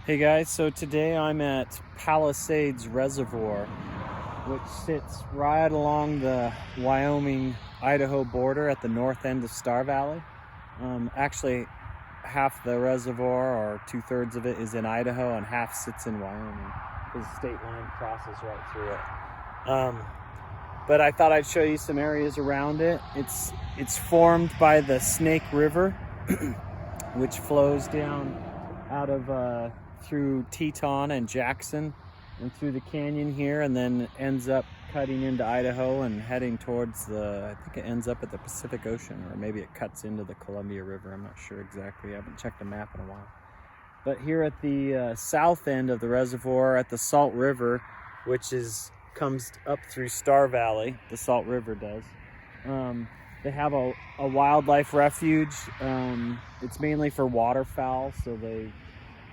Hey guys, so today I'm at Palisades Reservoir, which sits right along the Wyoming-Idaho border at the north end of Star Valley. Actually, half the reservoir, or 2/3 of it, is in Idaho and half sits in Wyoming, because the state line crosses right through it. But I thought I'd show you some areas around it. It's formed by the Snake River, which flows down out of through Teton and Jackson and through the canyon here, and then ends up cutting into Idaho and heading towards I think it ends up at the Pacific Ocean, or maybe it cuts into the Columbia River. I'm not sure exactly. I haven't checked a map in a while. But here at the south end of the reservoir at the Salt River, which comes up through Star Valley, the Salt River does. They have a wildlife refuge. It's mainly for waterfowl, so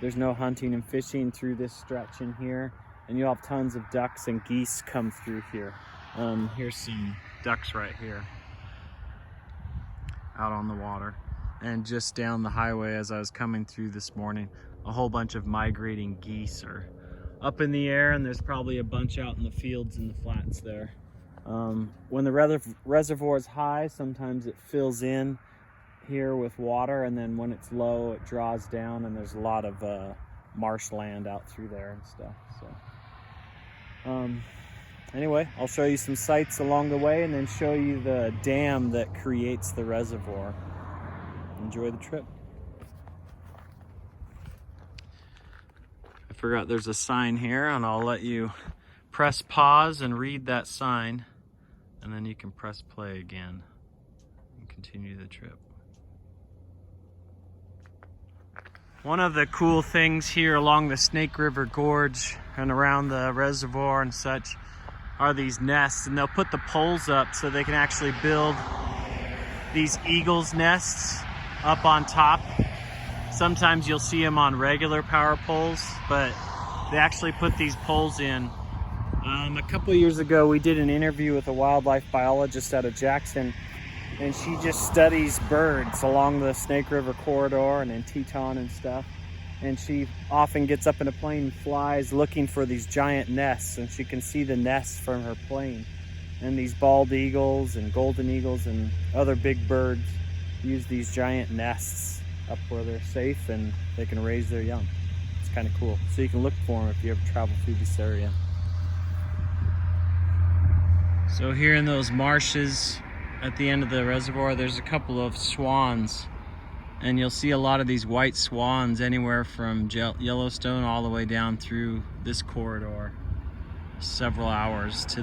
there's no hunting and fishing through this stretch in here, and you'll have tons of ducks and geese come through here. Here's some ducks right here out on the water, and just down the highway as I was coming through this morning, a whole bunch of migrating geese are up in the air, and there's probably a bunch out in the fields and the flats there. When the reservoir is high, sometimes it fills in here with water, and then when it's low it draws down, and there's a lot of marshland out through there and stuff. So anyway, I'll show you some sights along the way and then show you the dam that creates the reservoir. Enjoy the trip. I forgot there's a sign here, and I'll let you press pause and read that sign, and then you can press play again and continue the trip. One of the cool things here along the Snake River Gorge and around the reservoir and such are these nests, and they'll put the poles up so they can actually build these eagles' nests up on top. Sometimes you'll see them on regular power poles, but they actually put these poles in. A couple of years ago, we did an interview with a wildlife biologist out of Jackson, and she just studies birds along the Snake River corridor and in Teton and stuff. And she often gets up in a plane and flies looking for these giant nests, and she can see the nests from her plane. And these bald eagles and golden eagles and other big birds use these giant nests up where they're safe and they can raise their young. It's kind of cool. So you can look for them if you ever travel through this area. So here in those marshes at the end of the reservoir, there's a couple of swans, and you'll see a lot of these white swans anywhere from Yellowstone all the way down through this corridor, several hours to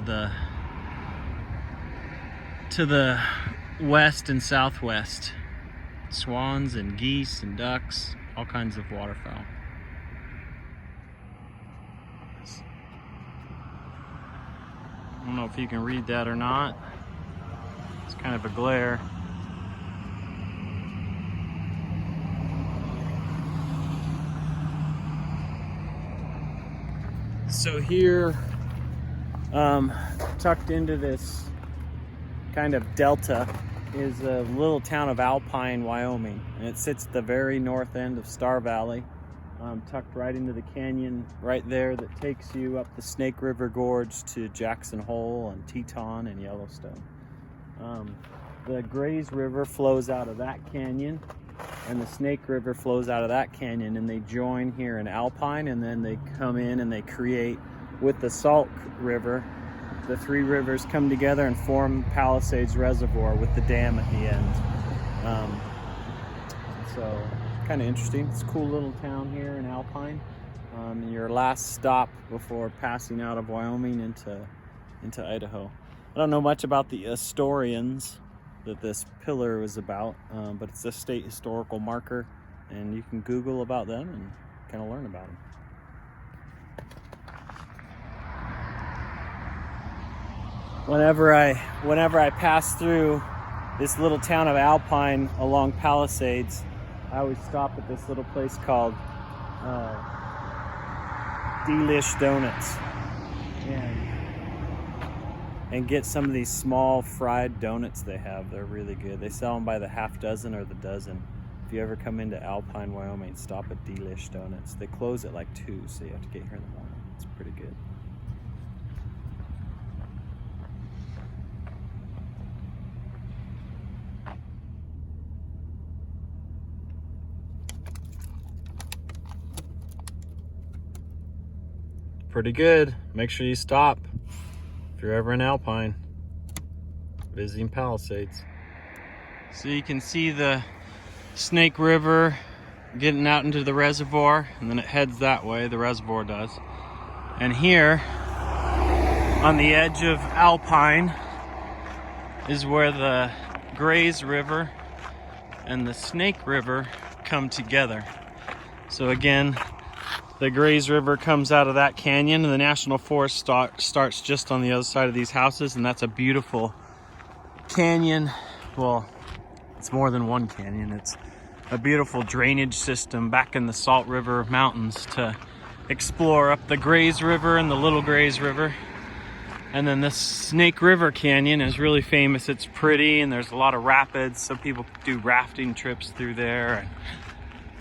the west and southwest. Swans and geese and ducks, all kinds of waterfowl. I don't know if you can read that or not. It's kind of a glare. So here, tucked into this kind of delta, is a little town of Alpine, Wyoming, and it sits at the very north end of Star Valley, tucked right into the canyon right there that takes you up the Snake River Gorge to Jackson Hole and Teton and Yellowstone. The Grays River flows out of that canyon, and the Snake River flows out of that canyon, and they join here in Alpine, and then they come in and they create with the Salt River. The three rivers come together and form Palisades Reservoir with the dam at the end. So kind of interesting. It's a cool little town here in Alpine. Your last stop before passing out of Wyoming into Idaho. I don't know much about the historians that this pillar was about, but it's a state historical marker, and you can Google about them and kind of learn about them. Whenever I pass through this little town of Alpine along Palisades, I always stop at this little place called Delish Donuts and get some of these small fried donuts they have. They're really good. They sell them by the half dozen or the dozen. if you ever come into Alpine, Wyoming, stop at Delish Donuts. They close at like 2, so you have to get here in the morning. It's pretty good. Pretty good. Make sure you stop if you're ever in Alpine visiting Palisades. So you can see the Snake River getting out into the reservoir, and then it heads that way, the reservoir does. And here on the edge of Alpine is where the Grays River and the Snake River come together. So again, the Grays River comes out of that canyon, and the National Forest starts just on the other side of these houses, and that's a beautiful canyon. Well, it's more than one canyon. It's a beautiful drainage system back in the Salt River Mountains to explore up the Grays River and the Little Grays River. And then the Snake River Canyon is really famous. It's pretty, and there's a lot of rapids, so people do rafting trips through there, and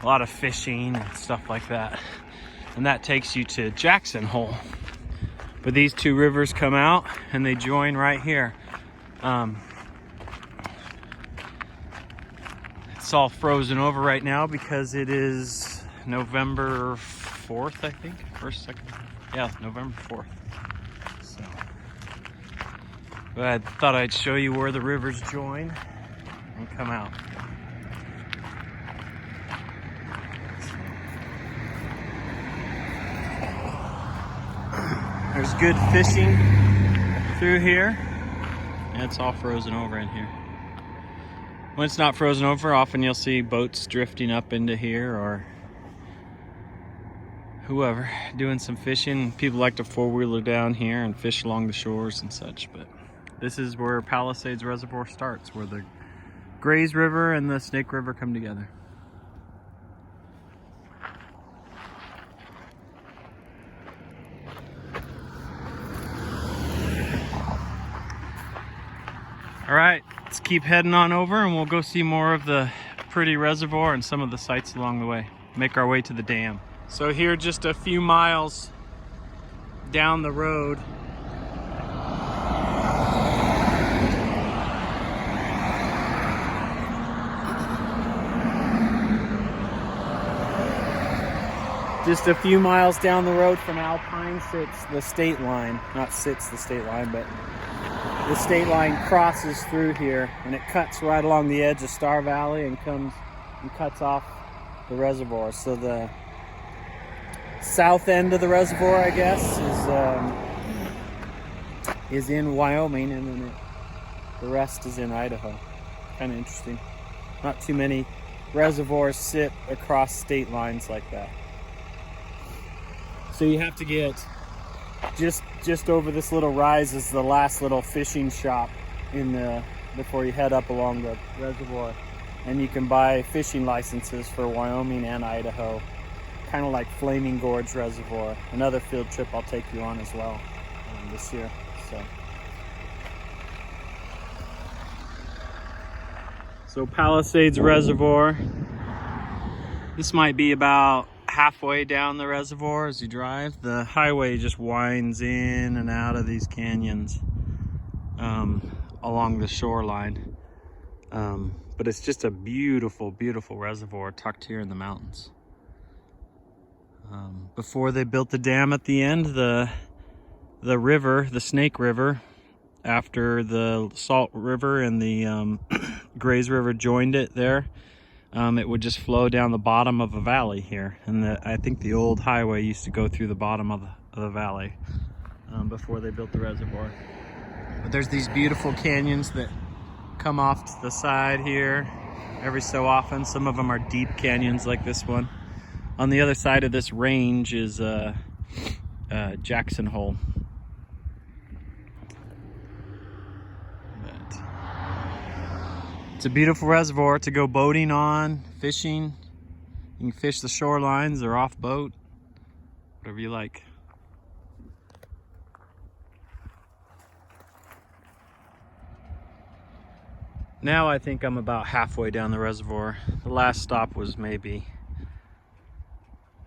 a lot of fishing and stuff like that. And that takes you to Jackson Hole. But these two rivers come out and they join right here. It's all frozen over right now because it is November 4th, I think. November 4th. So, but I thought I'd show you where the rivers join and come out. There's good fishing through here, and it's all frozen over in here. When it's not frozen over, often you'll see boats drifting up into here, or whoever doing some fishing. People like to four-wheeler down here and fish along the shores and such, but this is where Palisades Reservoir starts, where the Grays River and the Snake River come together. All right, let's keep heading on over, and we'll go see more of the pretty reservoir and some of the sights along the way. Make our way to the dam. So here, just a few miles down the road, from Alpine sits the state line. Not sits the state line, but the state line crosses through here, and it cuts right along the edge of Star Valley and comes and cuts off the reservoir. So the south end of the reservoir, I guess, is in Wyoming, and then the rest is in Idaho. Kind of interesting. Not too many reservoirs sit across state lines like that. So you have to get just over this little rise is the last little fishing shop before you head up along the reservoir, and you can buy fishing licenses for Wyoming and Idaho, kind of like Flaming Gorge Reservoir. Another field trip I'll take you on as well this year. So Palisades Reservoir, this might be about halfway down the reservoir as you drive. The highway just winds in and out of these canyons along the shoreline, but it's just a beautiful, beautiful reservoir tucked here in the mountains. Before they built the dam at the end, the river, the Snake River, after the Salt River and the Grays River joined it there, it would just flow down the bottom of a valley here, and I think the old highway used to go through the bottom of the valley before they built the reservoir. But there's these beautiful canyons that come off to the side here every so often. Some of them are deep canyons like this one. On the other side of this range is Jackson Hole. It's a beautiful reservoir to go boating on, fishing. You can fish the shorelines or off boat, whatever you like. Now I think I'm about halfway down the reservoir. The last stop was maybe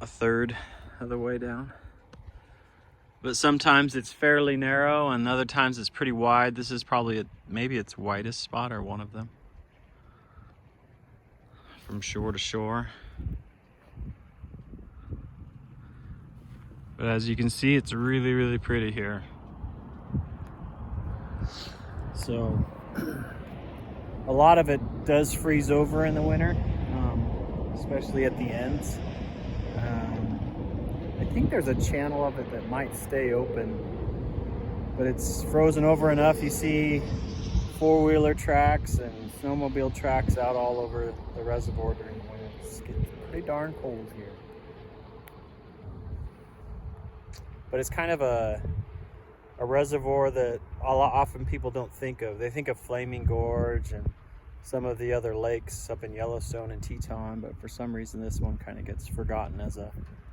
a third of the way down. But sometimes it's fairly narrow and other times it's pretty wide. This is probably maybe its widest spot or one of them. From shore to shore. But as you can see, it's really, really pretty here. So a lot of it does freeze over in the winter, especially at the ends. I think there's a channel of it that might stay open, but it's frozen over enough. You see four-wheeler tracks and snowmobile tracks out all over the reservoir during the winter. It's getting pretty darn cold here. But it's kind of a reservoir that often people don't think of. They think of Flaming Gorge and some of the other lakes up in Yellowstone and Teton, but for some reason this one kind of gets forgotten as a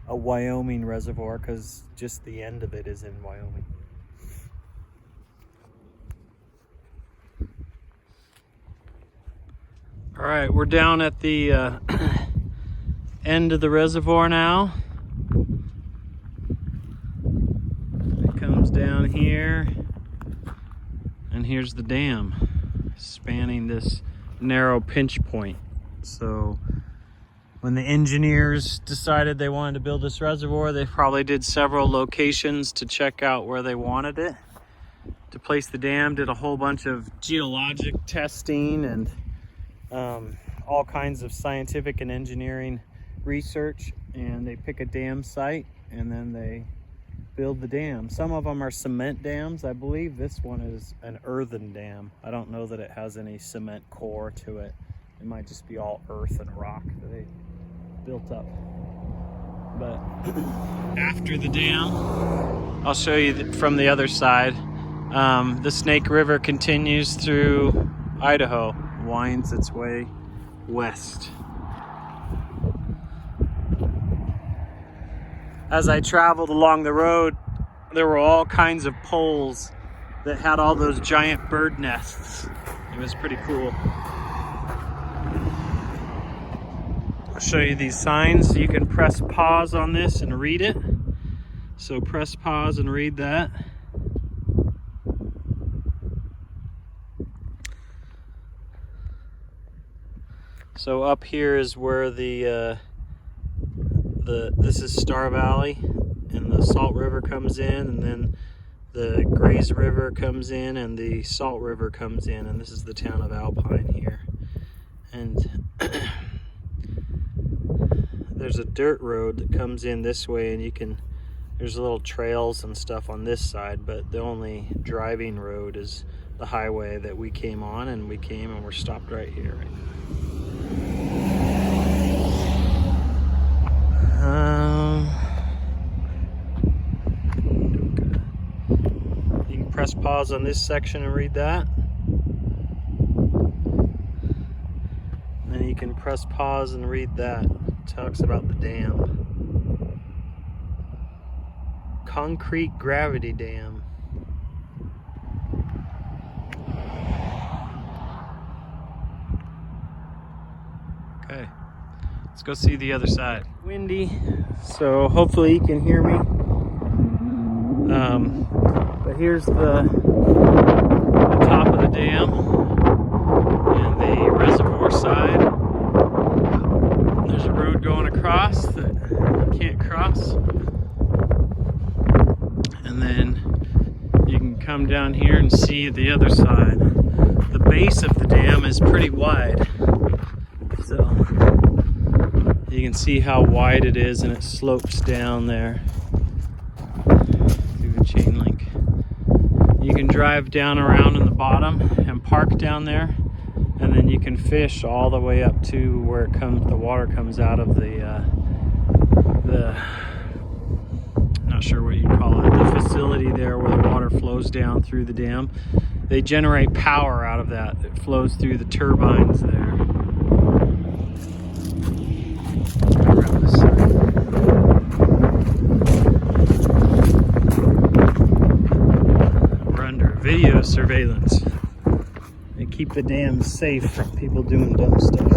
Wyoming reservoir because just the end of it is in Wyoming. All right, we're down at the end of the reservoir now. It comes down here, and here's the dam spanning this narrow pinch point. So when the engineers decided they wanted to build this reservoir, they probably did several locations to check out where they wanted it to place the dam, did a whole bunch of geologic testing and all kinds of scientific and engineering research, and they pick a dam site and then they build the dam. Some of them are cement dams. I believe this one is an earthen dam. I don't know that it has any cement core to it. It might just be all earth and rock that they built up. But after the dam, I'll show you from the other side. The Snake River continues through Idaho, winds its way west. As I traveled along the road, there were all kinds of poles that had all those giant bird nests. It was pretty cool. I'll show you these signs. You can press pause on this and read it. So press pause and read that. So up here is where this is Star Valley, and the Salt River comes in, and then the Grays River comes in, and the Salt River comes in, and this is the town of Alpine here. And there's a dirt road that comes in this way, and there's little trails and stuff on this side, but the only driving road is the highway that we came on, and we're stopped right here. You can press pause on this section and read that. And then you can press pause and read that. It talks about the dam. Concrete gravity dam. Okay, let's go see the other side. Windy, so hopefully you can hear me. But here's the top of the dam and the reservoir side. There's a road going across that you can't cross. And then you can come down here and see the other side. The base of the dam is pretty wide. So you can see how wide it is, and it slopes down there through the chain link. You can drive down around in the bottom and park down there, and then you can fish all the way up to where the water comes out of the not sure what you call it, the facility there where the water flows down through the dam. They generate power out of that. It flows through the turbines there. Around this side. We're under video surveillance. They keep keep the dam safe from people doing dumb stuff.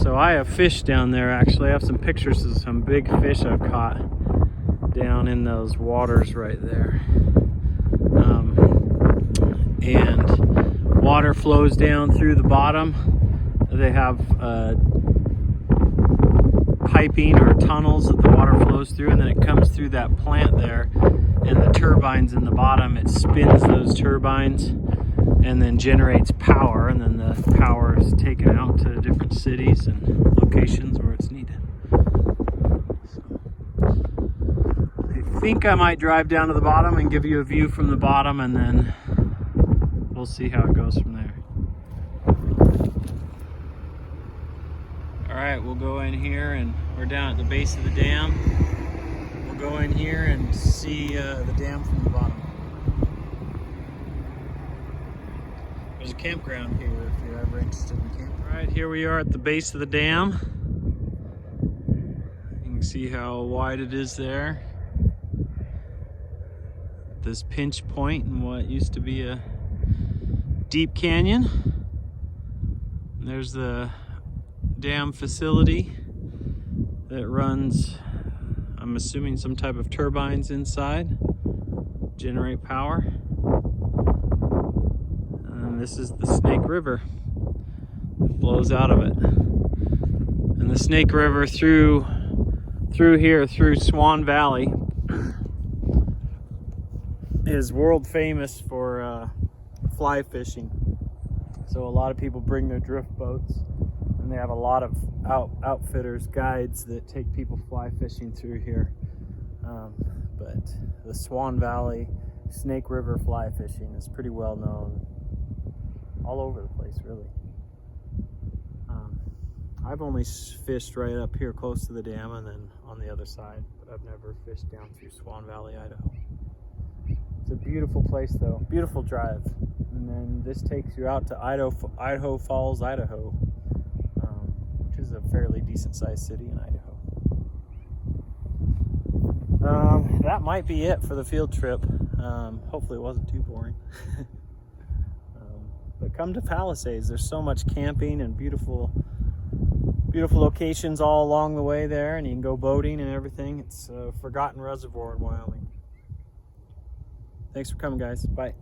So I have fish down there actually. I have some pictures of some big fish I've caught down in those waters right there. And water flows down through the bottom. They have piping or tunnels that the water flows through, and then it comes through that plant there, and the turbines in the bottom, it spins those turbines and then generates power, and then the power is taken out to different cities and locations where it's needed. So, I think I might drive down to the bottom and give you a view from the bottom, and then we'll see how it goes from there. All right, we'll go in here, and we're down at the base of the dam. We'll go in here and see the dam from the bottom. There's a campground here if you're ever interested in camping. All right, here we are at the base of the dam. You can see how wide it is there. This pinch point in what used to be a deep canyon. And there's the dam facility that runs, I'm assuming, some type of turbines inside, generate power. And this is the Snake River that flows out of it. And the Snake River through here, through Swan Valley, is world famous for fly fishing. So a lot of people bring their drift boats, and they have a lot of outfitters, guides that take people fly fishing through here. But the Swan Valley Snake River fly fishing is pretty well known all over the place, really. I've only fished right up here close to the dam and then on the other side, but I've never fished down through Swan Valley, Idaho. It's a beautiful place though, very drive. And then this takes you out to Idaho Falls, Idaho, which is a fairly decent sized city in Idaho. That might be it for the field trip. Hopefully it wasn't too boring. But come to Palisades. There's so much camping and beautiful locations all along the way there, and you can go boating and everything. It's a forgotten reservoir in Wyoming. Thanks for coming, guys. Bye.